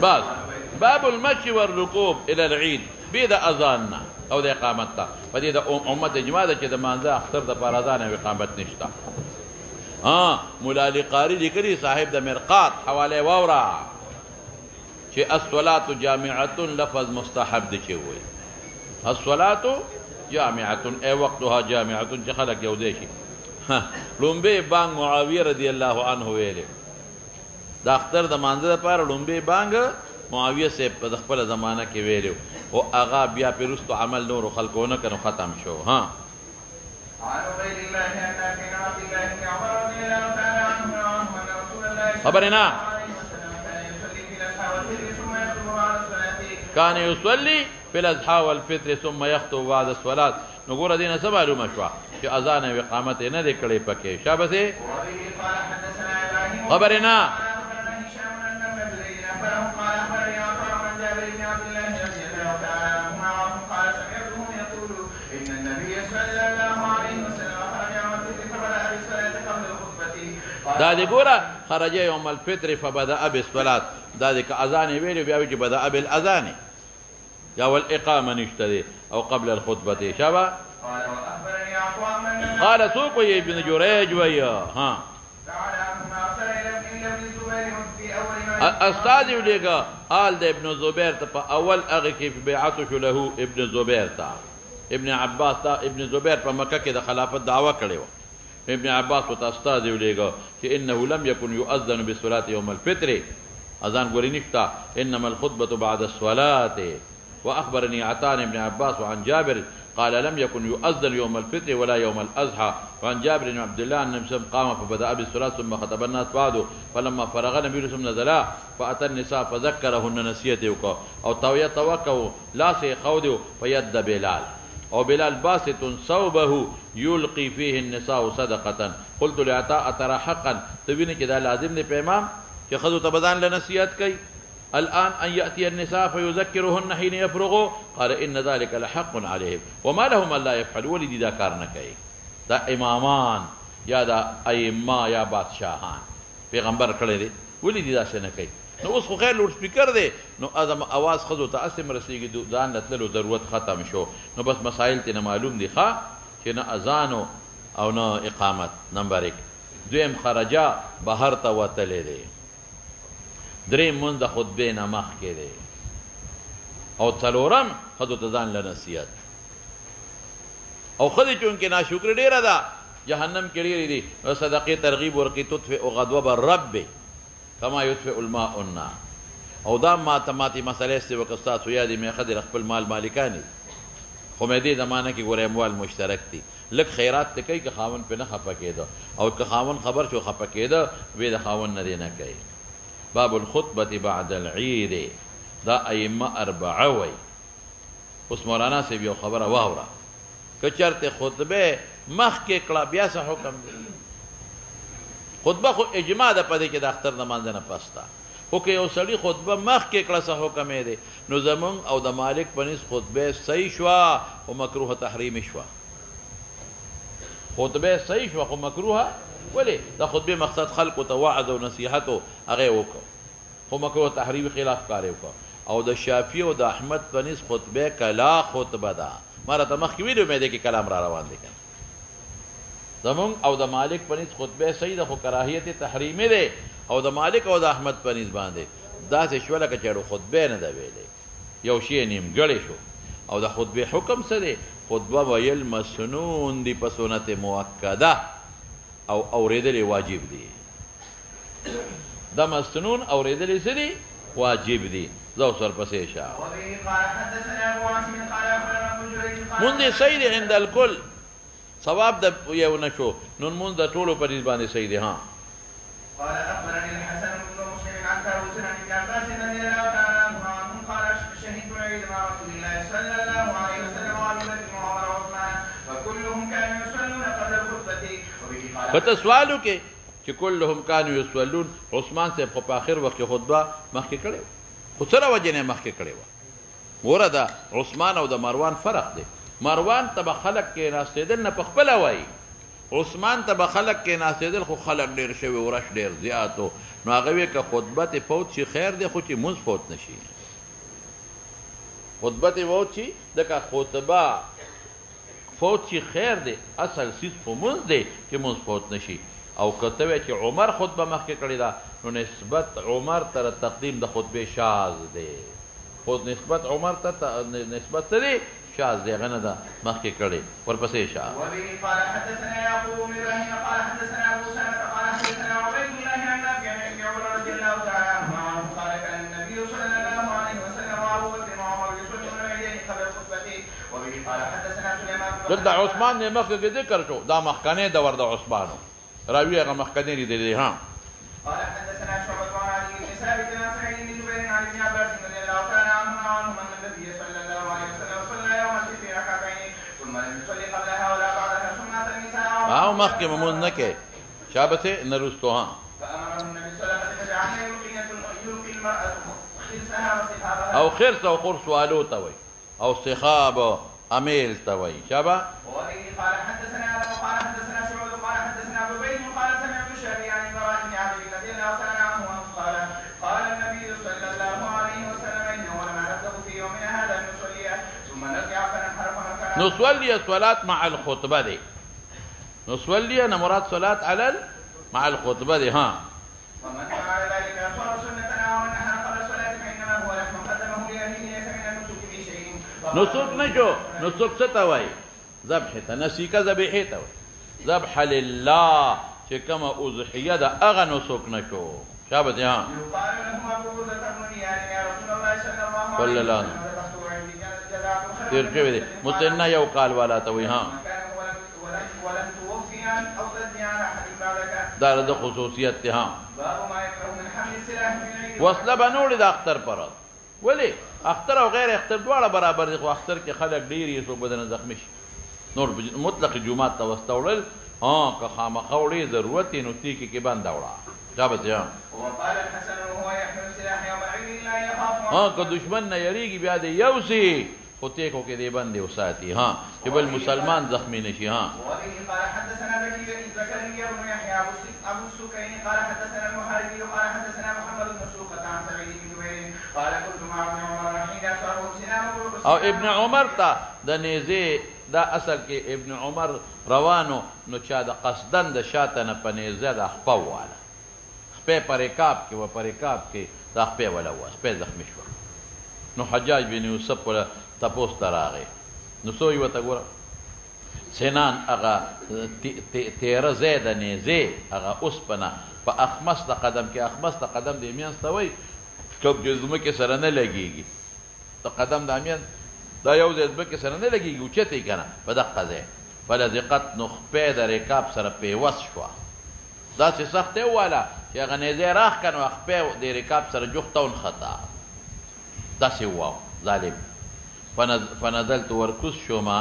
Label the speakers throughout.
Speaker 1: بس باب المشي والركوب الى العيد بيد اذاننا او د اقامتنا پدې د امت اجماع ده چې د مانځه اختر د پر اذان او اقامت نشته. مولا علی قاری لیکلي صاحب د مرقات حواله واورا چې الصلاة جامعة لفظ مستحب دي چې وي الصلاة جامعة اي وقتها جامعة چې خلق یو دی شي. لومبه بانګ معاویه رضی الله عنه ویلې د اختر د مانځه لپاره لومبه بانګ معاویه سے په خپل زمانہ کې ویلو او هغه بیا پیرستو عمل نور خلقونه کنو ختم شو. خبرنا كان يصلي في الاضحى والفطر ثم يخطب بعد الصلاه. نو ګوره دینه څه معلومه شوه چې اذان او اقامت نه دی کړی پکې. شابه خبرنا دا دی ګوره خرج يوم الفطر فبدأ بالصلاة دا دی که اذان ویلو بیا وی چې بدأ بالاذان یا والاقامه نشته دی او قبل الخطبه. شابه قال سوق ابن جريج ويا استاذ ولېګه آل د ابن زبیر ته په اول هغه کې بیعت شو له ابن زبیر ته ابن عباس ته ابن زبیر په مکه کې د خلافت دعوه کړې و. ابن عباس ته استاذ ولېګه چې انه لم يكن يؤذن بالصلاه يوم الفطر اذان ګوري نشته انما الخطبه بعد الصلاه. واخبرني عطاء ابن عباس وعن جابر قال لم يكن يؤذن يوم الفطر ولا يوم الأضحى. وعن جابر بن عبد الله أن النبي قام فبدأ بالصلاة ثم خطب الناس بعده فلما فرغ النبي صلى الله عليه وسلم نزلا فأتى النساء فذكرهن نسيته أو توكوا لا سيخوضوا فيد بلال أو بلال باسط صوبه يلقي فيه النساء صدقة. قلت لعطاء أترى حقا تبين كذا لازم دي بإمام يخذوا تبدان لنسيات كي الآن أن يأتي النساء فيذكرهن حين يفرغوا قال إن ذلك لحق عليهم وما لهم ألا يفعلوا ولدي دا كارنكي دا إمامان يا دا أئمة يا بادشاهان پیغمبر کړی دی ولدي دا څه نه کوي. نو اوس خو خیر لوډ سپیکر دی نو ادم اواز خزو ته اسم رسیږي ځان لتلو ضرورت ختم شو. نو بس مسائل ته معلوم دي ښا چې نه اذان او نه اقامت. نمبر 1 دویم خرجا بهر ته وتلې دی. دریم مونږ د خطبې نه مخکې دی او څلورم ښځو ته ځان له نصیحت او ښځې چونکې ناشکري ډېره ده جهنم کې ډېرې دي صدقې ترغیب ورکړي تطفئ غضب الرب کما یطفئ الماء النار. او دا ماتې مسئلې استې وکړه ستاسو یادې مې ښځې خپل مال مالکانې خو مې دې زمانه کې ګوره اموال مشترک دي لږ خیرات ته کوي که خاوند پرې نه خفه کېده او که خاوند خبر شو خفه کېده وی د خاوند نه دې نه کوي. باب الخطبة بعد العيد دا ائمه اربعه وي. اوس مولانا صاحب یو خبره واوره که چرته خطبه مخکې کړه بیا څه حکم دی؟ خطبه خو اجماع ده په دې کې د اختر د مانځه نه پس ده خو که یو سړي خطبه مخکې کړه څه حکم یې دی؟ نو زمونږ او د مالک په نس خطبه صحیح شوه خو مکروه تحریمي شوه. خطبه صحیح شوه خو مکروه ولې د خطبې مقصد خلکو ته وعظ او نصیحت هغه وکړو خو مکروه تحریمي خلاف کار یې وکړو. او د شافعي او د احمد په نس خطبه کلا خطبه ده ما راته مخکې ویلو مې دی کې کلام را روان دی کنه. زمونږ او د مالک په نس خطبه صحیح ده خو کراهیت تحریمي دی او د مالک او د احمد په نس باندې داسې شوه لکه چې خطبه نه ده ویلې یو شی نیمګړی شو. او د خطبې حکم څه دی؟ خطبه ویل مسنون دی په سنت مؤکده او اوریدل واجب دي. دا مسنون اوریدل څه دي؟ واجب دي. زو سر پسې شه مونږ دې صحیح دی عند الکل ثواب د یو نه شو نون مونږ د ټولو په نسبت باندې صحیح دی. ها
Speaker 2: قال اخبرني الحسن بن مسلم عن داوود عن ابن عباس رضي الله تعالى عنهما قال شهدت العيد مع رسول الله صلى الله عليه وسلم وابي بكر وعمر وعثمان فكلهم كانوا يصلون قبل الخطبه وبه قال
Speaker 1: فتسوالو کې چې كلهم كانوا يصلون عثمان صاحب خو په اخر وخت کې خطبه مخکې کړې خو سره وجه نه مخکې کړې وه. ګوره د عثمان او د مروان فرق دی. مروان ته به خلک کېناستېدل نه په خپله وایي عثمان ته به خلک کېناستېدل خو خلک ډېر شوي ورش ډېر زیات و نو هغه وی که خطبه ته فوت شي خیر دی خو چې مونځ فوت نه شي خطبه ته فوت شي ځکه خطبه فوت شي خیر دی اصل سیز خو مونځ دی چې مونځ فوت نه شي او که ته وایې چې عمر خطبه مخکې کړې ده نو نسبت عمر ته تقدیم د خطبې شاذ دی خو نسبت عمر ته نسبت څه دی شاذ دی هغه نه ده مخکې کړې ورپسې شاذ
Speaker 2: وبه قال حدثنا يعقوب بن ابراهيم قال حدثنا ابو سلمة قال حدثنا عبيد الله عن نافع عن ابن عمر رضي الله تعالى عنهما قال كان النبي صلى الله عليه وسلم وابو بكر وعمر يصلون العيدين قبل خطبته وبه قال حدثنا سليمان
Speaker 1: دلته عثمان نه مخکې ذکر شو دا مخکنی دور د عثمانو راوي هغه مخکنی دی ها
Speaker 2: قال حدثنا شعبة عن علي بن ثابت عن سعيد بن جبير عن ابن عباس رضي الله تعالى عنهما ان النبي صلى الله عليه وسلم صلى يوم الفطر ركعتين ثم لم يصلي قبلها ولا بعدها ثم اتى النساء
Speaker 1: او مخکې ممون نه کې شابته نرستو ها
Speaker 2: فامره النبي صلى الله عليه وسلم فجعلنا يلقي المرأة خرسها وصحابها
Speaker 1: او خرس او خرس والو ته وي او صخاب امیل ته وي شابه
Speaker 2: وبه قال حدثنا قال حدثنا شعبة قال حدثنا ابو بكر قال سمعت الشافعي عن البراء بن عازب رضي الله تعالى عنه قال قال النبي صلى الله عليه وسلم انه لما نبدا في يومنا هذا ان نصلي ثم نرجع فننحرف مكاننا
Speaker 1: نصلي صلاة مع الخطبة دي نصلي أنا مراد صلاة على مع الخطبة دي ها
Speaker 2: ومن فعل ذلك صار سنتنا ومن نهى قبل الصلاة فإنما هو لحم قدمه لأهله ليس من النسك في شيء
Speaker 1: نسك نشو نسك ستوي ذبح نسيك ذبيحه توي ذبح لله چې کومه اضحیه ده هغه نسک نشو شابه ها
Speaker 2: يقال له أبو بردة بن نيار يا رسول الله صلى الله عليه وسلم ذبحت عندي جزاء
Speaker 1: تیر شوی دی متنا یو کال والا ته وي ها
Speaker 2: ولن توفي أو تدعي على أحد بعدك
Speaker 1: دا د خصوصیت ته ها
Speaker 2: باب ما يكره من حمل السلاح في العيد
Speaker 1: وصله بنوړي د اختر پر ولی اختر او غیر اختر دواړه برابر دي خو اختر کې خلک ډیر یې سو بدن زخمی شي نور مطلق جمعات ته وستوړل ها که خامخا وړي ضرورت نو تی کې بند وړه جابت یا
Speaker 2: وقال الحسن وهو يحمل السلاح يوم العيد لا يخاف
Speaker 1: ها که دشمن نه یریږي بیا دې یوسي خو تیکو کې دې باندې وساتي ها چې بل مسلمان زخمی نشي ها
Speaker 2: وبه قال حدثنا زكريا بن يحيى ابو السكين قال حدثنا المحاربي قال حدثنا محمد بن سوقة عن سعيد بن جبير قال كنت مع ابن عمر حين اصابه سنام
Speaker 1: او ابن عمر ته د نیزه دا اصل کې ابن عمر روانو نو چا د قصدن د شاته نه په نیزه د خپه واله خپه په رکاب کې و په رکاب کې د خپه ولا و خپه زخمی شو نو حجاج بن یوسف ولا تپوس ته راغی نو سوی ورته ګوره سنان هغه تیره ځای د نیزې هغه اوسپنه په اخمس د قدم کې اخمس د قدم د میانځ ته وایي کوم چې ځمکې سره نه لګېږي د قدم د میانځ دا یو ځای ځمکې سره نه لګېږي اوچت یې که نه په دقه ځای فلزقت نو خپې د رکاب سره پیوس شوه داسې سخت یې وواله چې هغه نیزې راښکه نو خپې د رکاب سره جوخته ونښته داسې وواو ظالم فنزلت وركز شوما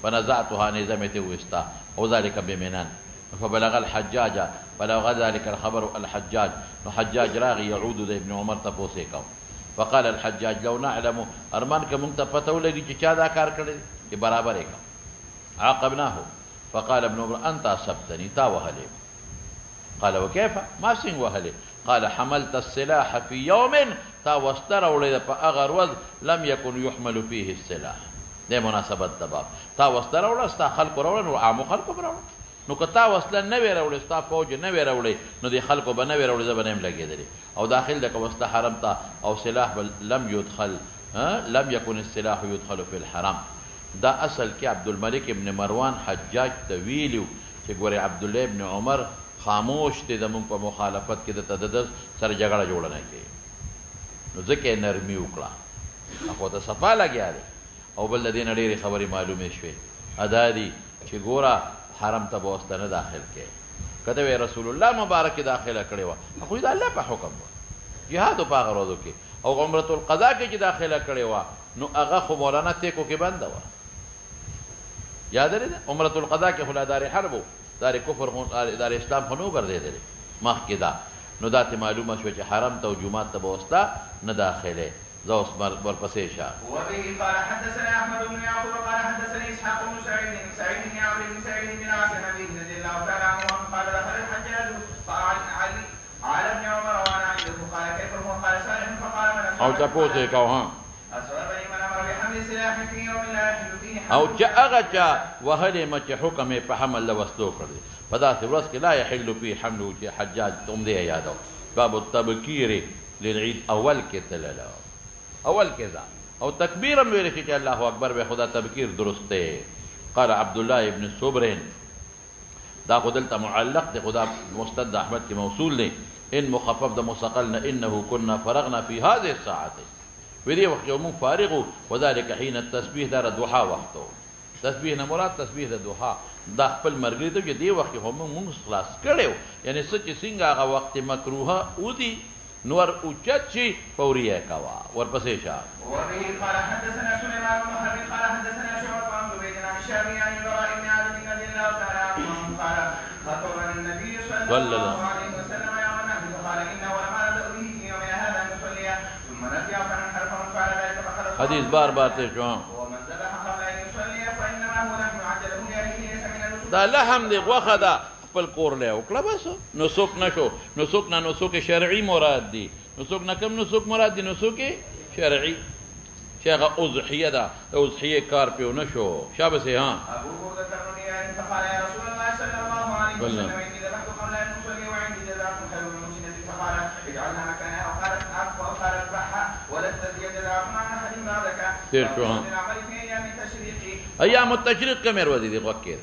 Speaker 1: فنزعتها نزمت وستا وذلك بمنان فبلغ الحجاج بلغ ذلك الخبر الحجاج وحجاج راغي يعود ابن عمر تفوسيكم فقال الحجاج لو نعلم ارمانك منتفتو لقي چا كار کړي برابر ایک عاقبناه فقال ابن عمر انت اصبتني تا وهلي قال وكيف ما سين وهلي قال حملت السلاح في يوم تا وستر وړي په هغه ورځ لم يكن يحمل فيه السلاح د مناسبت د باب تا وستر وړه ستا خلق وروړه نو عام خلق وروړه نو که تا وسله نه وی وروړي ستا فوج نه وی وروړي نو د خلکو به نه وی وروړي زبنه هم لګېدلې او داخل د وسله حرم ته او سلاح لم يدخل لم يكن السلاح يدخل في الحرم دا اصل کې عبد الملك ابن مروان حجاج تویلو چې ګوره عبد الله ابن عمر خاموش دي زمون په مخالفت کې د تدد سره جګړه جوړ نه کوي نو ځکه نرمي وکړه هغه ته صفا لګیا دی او بل د دې نه ډېرې خبرې معلومې شوې ادا دي چې ګوره حرم ته به وسته نه داخل کې که ته رسول الله مبارک داخله کړې وه خو د الله په حکم وه جهاد په هغه ورځو کې او عمرة القضا کې چې داخله کړې وه نو هغه خو مولانا تیکو کې بنده وه یاد لري عمرة القضا کې خو لا دار حرب دار کفر دار اسلام خو نو ګرځېدلې مخکې دا نو دا ته معلومه شوه چې حرم ته او جومات ته به وسته نه داخلې زه اوس ورپسې شه
Speaker 2: وبه قال حدثنا احمد بن يعقوب قال حدثني اسحاق بن سعيد بن عمرو بن سعيد بن عاصم بن رضي الله
Speaker 1: او تاسو یې کاو ها
Speaker 2: أصابني من أمر بحمل سلاح في يوم لا يحل فيه
Speaker 1: او چې هغه چا وهلې مچ حکم په حمل له وسلو کړی په داسې ورځ کې لا يحل فيه حمل چې حجاج تم دې یادو باب التبکیر للعید اول کې تللا اول کې ځا او تکبیر هم ویل چې الله اکبر به خدا تبکیر درسته قال عبد الله ابن صبر دا خدلته معلق دی خدا مستد احمد کې موصول دی ان مخفف د مثقلنا انه كنا فرغنا في هذه الساعه ودي وقت يوم فارغ وذلك حين التسبيح دار الضحى وقته تسبیح نه مراد تسبیح د دوحا دا خپل مرګري ته چې دی وخت هم موږ خلاص کړو یعنی سچ څنګه هغه وخت مکروه ودی نور اوچت شي فوريه کوا ورپسې شه
Speaker 2: وبه قال حدثنا سليمان بن حرب قال حدثنا شعبة عن عبيد بن الشافعي عن البراء بن عازب رضي الله تعالى عنه قال خطبنا النبي صلى الله عليه وسلم يوم النحر فقال انه ولما نبدا به في يومنا هذا ان نصلي ثم نرجع فننحر فمن فعل ذلك فقد
Speaker 1: حديث بار بار ته شو دا لحم دی غوښه ده خپل کور لی وکړه بس نسک نشو نسک نه نسک شرعي مراد دي نسک نه کوم نسک مراد دي نسک شرعي چې هغه اضحیه ده د اضحیې کار پې ونه شو شابس ها
Speaker 2: ابو بردة بن نيار فقال يا رسول الله صلى الله عليه وسلم اني ذبحت قبل ان اصلي وعندي جزاء خير من مسنة فقال اجعلها مكانها وقالت عفوا وقالت بحها ولست هي جزاء عن احد بعدك
Speaker 1: تیر شو ها ایام التشریق کومې ورځې دي غوږ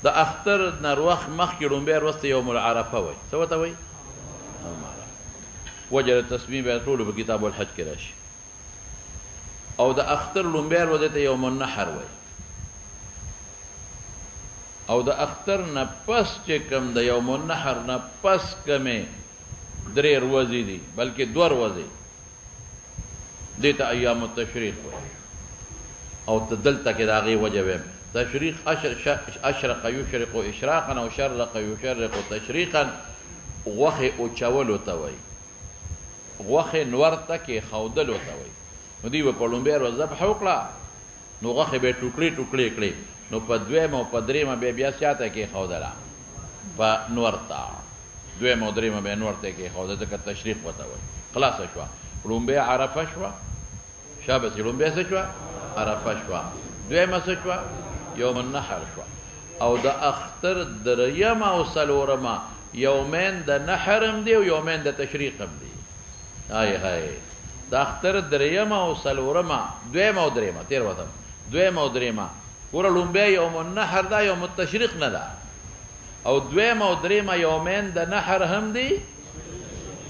Speaker 1: د اختر نروخ مخکې لومبی ورځ ته یوم العرفه وایي څه ورته وایي وجه د تصمیم بیا ټولو په کتاب الحج کې راشي او د اختر لومبی ورځ ته یوم النحر وایي او د اختر نه پس چې کوم د یوم النحر نه پس کومې درې ورځې دي بلکې دوه ورځې دې ته ایام التشریق وایي او ته دلته کې د هغې وجه ویم تشریق اشرق یشرق اشراقا او شرق یشرق تشریقا غوښې اوچولو ته وایي غوښې نور ته کېښودلو ته وایي نو دوی به په لومبۍ ورځ ذبح وکړه نو غوښې به یې ټوکړې ټوکړې کړې نو په دویمه او په درېیمه به یې بیا چا ته کېښودله په نور ته دویمه او درېیمه به یې نور ته یې کېښوده ځکه تشریق ورته وایي خلاصه شوه لومبۍ عرفه شوه شابسې لومبۍ څه شوه عرفه شوه دویمه څه شوه یوم النحر شوه او د اختر درېیمه او څلورمه یومین د نحر هم دی او یومین د تشریق هم دی های های د اختر درېیمه او څلورمه دویمه او درېیمه تېر وتم دویمه او درېیمه ګوره لومبۍ یوم النحر ده یوم التشریق نه ده او دویمه او درېیمه یومین د نحر هم دی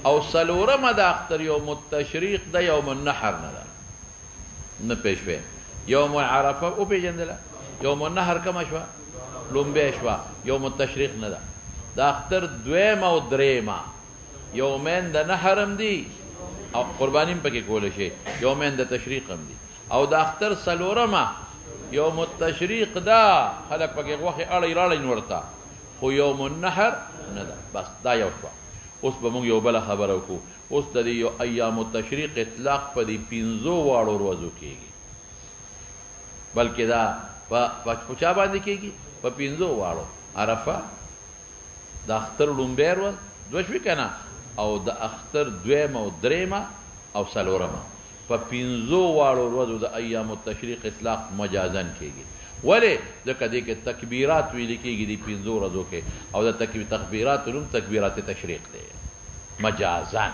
Speaker 1: او څلورمه د اختر یوم التشریق ده یوم النحر نه ده نه پېښ شوې یوم عرفه وپېژندله یوم النحر کومه شوه لومبۍ شوه یوم التشریق نه ده د اختر دویمه او درېیمه یومین د نحر هم دي او قرباني هم پکې کولی شي یومین د تشریق هم دي او د اختر څلورمه یوم التشریق ده خلک پکې غوښې اړی راړی ورته خو یوم النحر نه ده بس دا یو شوه اوس به موږ یو بله خبره وکړو اوس د دې یو ایام التشریق اطلاق په دې پنځو واړو ورځو کېږي بلکې دا په چا باندې کېږي په پنځو واړو عرفه د اختر لومبۍ ورځ دوه شوې که نه او د اختر دویمه او درېیمه او څلورمه په پنځو واړو ورځو د ایام التشریق اطلاق مجازن کېږي ولې ځکه دې کې تکبیرات ویلې کېږي دې پنځو ورځو کې او د تکبیراتو نوم تکبیرات تشریق دی مجازن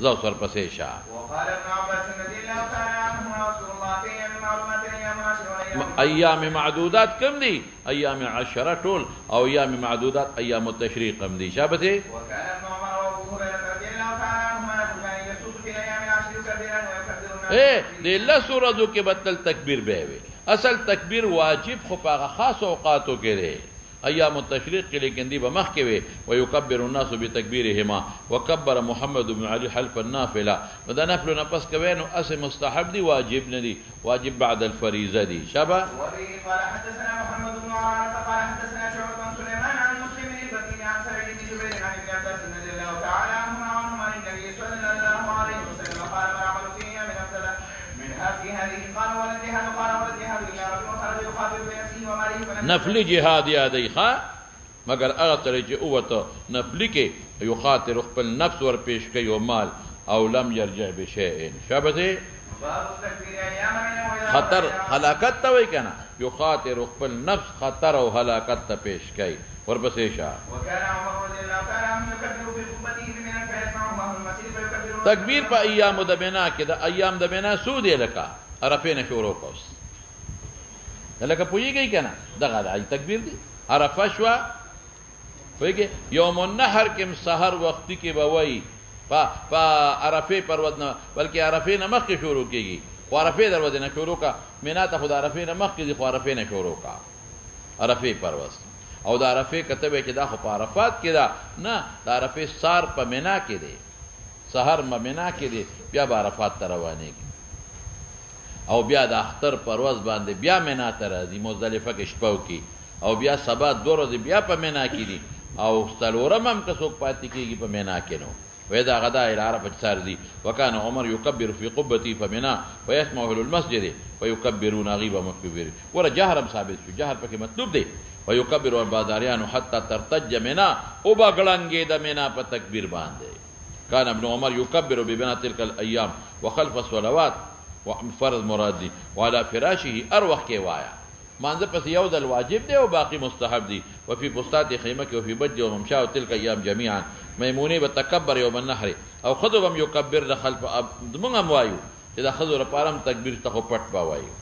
Speaker 1: زو سر پسې شه
Speaker 2: وقال ابن عباس رضي الله تعالى عنهما رسول الله في ايام معلومات ايام عشر
Speaker 1: ایام معدودات کم دي ایام عشره ټول او ایام معدودات ایام التشریق هم دي شابته
Speaker 2: وكان ابن عمر وابو هريره رضي الله تعالى عنهما يقولان يسوق في الايام العشر كبيرا ويكبر الناس
Speaker 1: دې لسو ورځو کې بدل تکبیر به وي اصل تکبیر واجب خو په هغه خاص اوقاتو کې دی ایام التشریق کې لیکن دی به مخکې وي ويكبر الناس بتکبیرهما وكبر محمد بن علي حلف النافله نو دا نفل نه پس کوي نو اس مستحب دی واجب نه دی واجب بعد الفریضه دی شبه
Speaker 2: وبه قال حدثنا محمد بن عمر قال حدثنا شعبة بن سليمان عن مسلم بن بكير عن سعيد بن جبير عن ابن عباس رضي الله تعالى عنهما عن النبي صلى الله عليه وسلم قال ما عمل فيها من افضل منها في هذه قال ولا جهاد قال ولا جهاد الا رجل خرج يقاتل بنفسه وماله
Speaker 1: نفلی جهاد یادی ښه مګر هغه سړی چې ووته نفلي کې یو خاطر خپل نفس ور پیش کوي او مال او لم يرجع بشيء. شابته
Speaker 2: باب التكبير اياما
Speaker 1: خطر هلاکت ته وای کنه یو خاطر خپل نفس خطر او هلاکت ته پیش کوي ورپسې شه.
Speaker 2: وكان عمر رضي الله تعالى عنه يكبر في خطبته بمنى فيسمعه اهل المسجد فيكبر.
Speaker 1: تکبیر په ایام د بنا کې د ایام د بنا سود لکه عرفه نه شروع کوس لکه پویږي کنه دغه د تکبیر دی عرفه شو وایي یوم النحر کې سحر وختي کې به وای په عرفه پرود نه بلکې عرفه نه مخکې شروع کیږي خو عرفه دروازه نه شروع کا مینا ته خدای عرفه نه مخکې دي خو عرفه نه شروع کا عرفه پرواز او د عرفه کتبه کې دا خو په عرفات کې دا نه د عرفه سار په مینا کې دی سحر مینا کې دی بیا به عرفات ته روانېږي او بیا د اختر پرواز باندې بیا مینا ته راځي مزدلفه کې شپه وکړي او بیا سبا 2 ورځې بیا په مینا کې دي او څلورم هم که څوک پاتې کېږي په مینا کې نو وإذا غدا إلى عرفة ساردي وكان عمر يكبر في قبتي فمنى ويسمع أهل المسجد ويكبرون غيبا مكبرين ولا جهر ثابت شو جهر پکې مطلوب دی ويكبر البادريان حتى ترتج منى وبغلنګي د منى په تکبیر باندې. كان ابن عمر يكبر ببنى تلك الأيام وخلف الصلوات وفرض مرادي وعلى فراشه اروخ کې وایا مانځه پس یو د واجب دی او باقي مستحب دی. وفي بسطات خیمه وفي بج وممشى تلك ايام جميعا ميمونه بتكبر يوم النحر او خذوا يكبر خلف دمغم وایو چې دا خذوا لپاره تکبیر ته پټ وایو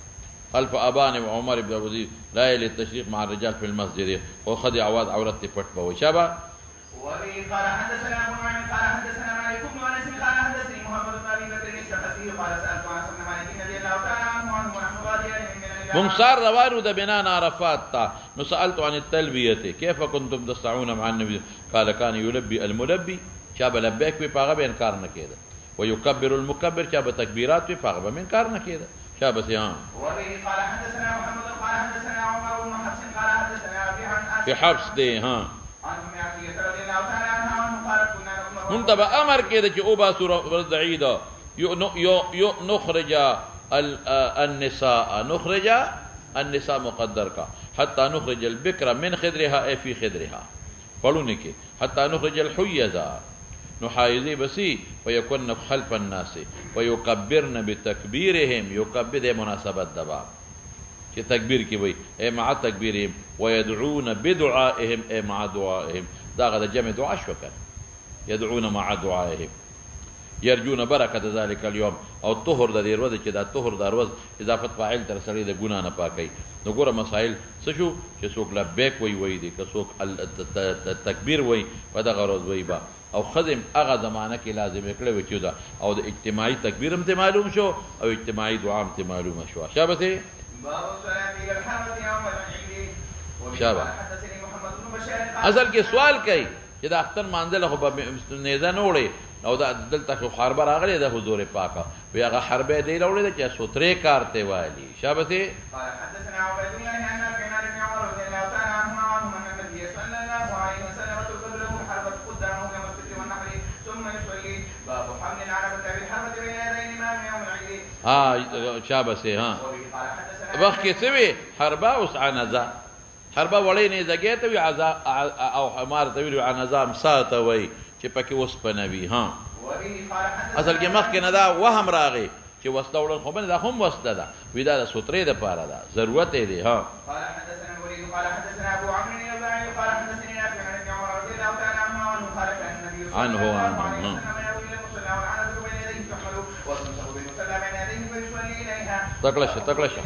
Speaker 1: خلف ابان وعمر بن ابو ذي لا للتشريق مع الرجال في المسجد وخذ عواد عورت پټ وایو شابه.
Speaker 2: وبه قال حدثنا ابو نعيم قال حدثنا مالك بن انس قال حدثني محمد بن ابي بكر الثقفي قال سالت عن بن مالك رضي الله تعالى عنه ونحن غاديان
Speaker 1: ممسار روارو د بنان عرفات تا نسألت عن التلبية كيف كنتم تستعون مع النبي قال كان يلبي الملبي شاب لبيك بپاغه به انکار نه کېده ويكبر المكبر شاب تکبیرات بپاغه به انکار نه کېده شاب سيان.
Speaker 2: وبه قال حدثنا محمد قال حدثنا عمر بن حفص قال حدثنا ابي عن
Speaker 1: في حفص دي ها
Speaker 2: عن معاويه رضي الله تعالى عنها وانه قالت كنا
Speaker 1: منتبه امر کېده چې او با سوره العيد نخرج النساء نخرج النساء مقدر کا حتى نخرج البكر من خدرها اي في خدرها پڑھنے کے حتى نخرج الحيضة نحايضي بسي فيكون خلف الناس ويكبرن بتكبيرهم يكبر مناسبت دبا کہ تکبیر کی وہی اے مع تکبیرهم ويدعون بدعائهم اي مع دعائهم دا غدا جمع دعاء شو کر يدعون مع دعائهم يرجون برکت ذلك اليوم او طهر د دې ورځې چې دا طهر د ورځ اضافت فاعل تر سړي د ګنا نه پاکي. نو ګوره مسائل څه شو چې څوک لبیک وای دي که څوک تکبیر وای په دغه ورځ وای با او خدم هغه زمانه کې لازم کړو چې دا او د اجتماعي تکبیر هم ته معلوم شو او اجتماعي دعا هم ته معلومه شو. شابته
Speaker 2: باب الصلاه الى الحرمه يوم العيد.
Speaker 1: شابه اصل کې سوال کوي چې دا اختر مانځل خو به نيزه نه وړي او دا دلته خو حربه راغلی د حضور پاکه وی هغه حربه دی راوړی چې سوترې کارته والی. شابته
Speaker 2: قال حدثنا عبيد الله عن نافع عن عمر رضي الله تعالى عنه ان النبي صلى الله عليه وسلم تقبل له الحربه قدامه يوم الفطر والنحر ثم يصلي. باب حمل العربه بالحربه بين يدي الامام يوم العيد.
Speaker 1: شابته ها وخت کې څه حربه اوس عنزه حربه وړې نه زګیته وی عزا او حمار ته وی عنزام ساته وی چې پکې اوس پنوي. ها اصل کې مخکې نه دا وهم راغی چې وسله وړل خو دا هم وسله ده وی دا د سوترې دپاره ده ضرورت یې دی. ها
Speaker 2: قال حدثنا الوليد قال حدثنا ابو عمرو النبي قال حدثني نافع عن ابن عمر رضي الله تعالى عنه قال كان النبي صلى الله عليه وسلم يأوي الى المصلى والعنزه بين يديه تحمل والتمسح بالمصلى بين يديه فيصلي اليها.
Speaker 1: تقلشه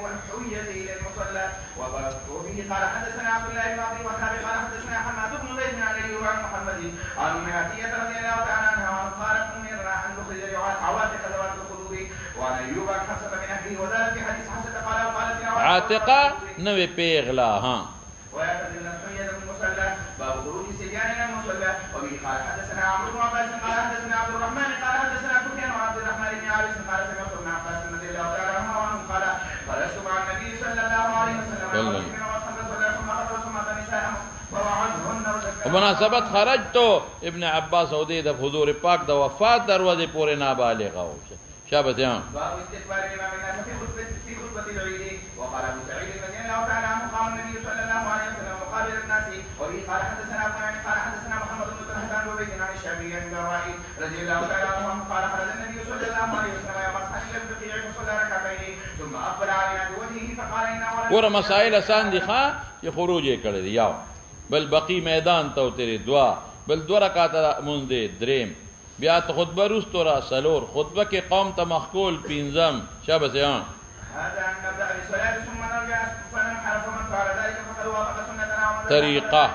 Speaker 2: والحية الى المصلى. وبه قال حدثنا عبد الله بن عبد الوهاب قال حدثنا حماد بن زيد عن ايوب عن محمد عن عتية رضي الله تعالى عنها قالت امرنا ان نخرج عواتق ذوات الخدود وعن ايوب عن حسب من اهله وذلك في حديث حسن قال وقالت
Speaker 1: عاتقه نوې پیغلا. ها
Speaker 2: ويأتي الحية المصلى. باب خروج الصبيان الى المصلى. وبه قال حدثنا عمرو بن عباس قال حدثنا عبد الرحمن قال حدثنا سفيان وعبد الرحمن بن عابس قال سمعت ابن عباس رضي الله تعالى عنه قال خرجت مع النبي صلى الله عليه وسلم
Speaker 1: ومناسبت خرجتو ابن عباس او د حضور پاک د وفات دروازه پورې نابالغ او شابته. ها
Speaker 2: باب استقبال الامام الناس في خطبه العيد. وقال ابو سعيد رضي الله تعالى عنه قام النبي صلى الله عليه وسلم مقابل الناس. وبه قال حدثنا ابو نعيم قال حدثنا محمد بن طلحه عن عبيد عن الشعبي عن البراء رضي الله
Speaker 1: ګوره مسائل آسان دي ښه چې خروج یې کړی دی یو بل بقي میدان ته وتېرې دوه بل 2 رکعاته لمونځ دی دریم بیا ته خطبه وروسته را څلور خطبه کې قوم ته مخکول پنځم شابه سیان طریقه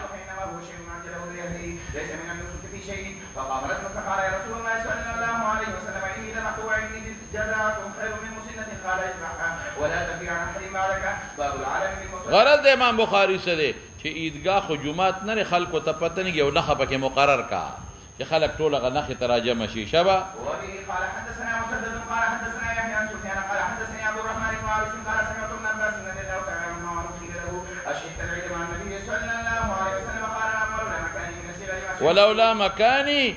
Speaker 2: فقام رجل فقال يا رسول الله صلى الله عليه وسلم اني ذبحت وعندي جزاء خير من مسنة قال اذبحها ولا تبيع عن حريم بعدك باب العالم
Speaker 1: غرض د امام بخاری څه دی چې عیدګاه خو جمعات نه خلکو ته پته نه یو نخه پکې مقرر کا چې خلک ټول هغه نخې تراجم شي شبه
Speaker 2: وبه قال حدثنا مسدد قال حدثنا يحيى عن سفيان قال حدثني عبد الرحمن بن عارف قال سمعت ابن عباس رضي الله تعالى عنهما قيل له اشهدت العيد مع النبي صلى الله عليه وسلم قال امرنا مكاني من السير
Speaker 1: ولولا مکانی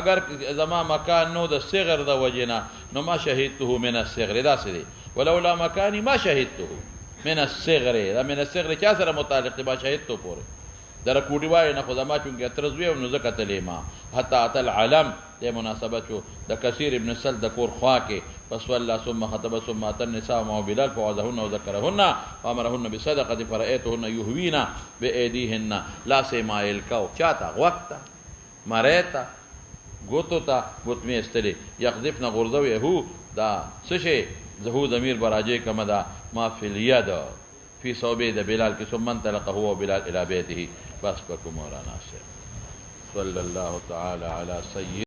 Speaker 1: اگر زما مکان نو د صغر د وجنا نو ما شهدته من الصغر دا څه دی ولولا مکانی ما شهدته من الصغر دا من الصغر چا سره متعلق دی با شهدته پورې در کوټی وای نه خو زما چونکه ترزوی نو زکه تلیما حتی اتل علم د مناسبت د کثیر ابن سل د کور خوا کې پس والله ثم خطب ثم اتى النساء مع بلال فوعظهن وذكرهن وامرهن بصدقه فرأيتهن يهوين بايديهن لا سمائل کو چاته وقت مریتا گوتو تا گوت می استلی یقذفن غرزو هو دا سشه زهو ضمیر براجه کما دا ما فی الید فی صوبه د بلال کی ثم انطلق هو وبلال الى بیته بس بکم مولانا صلی الله تعالی علی سید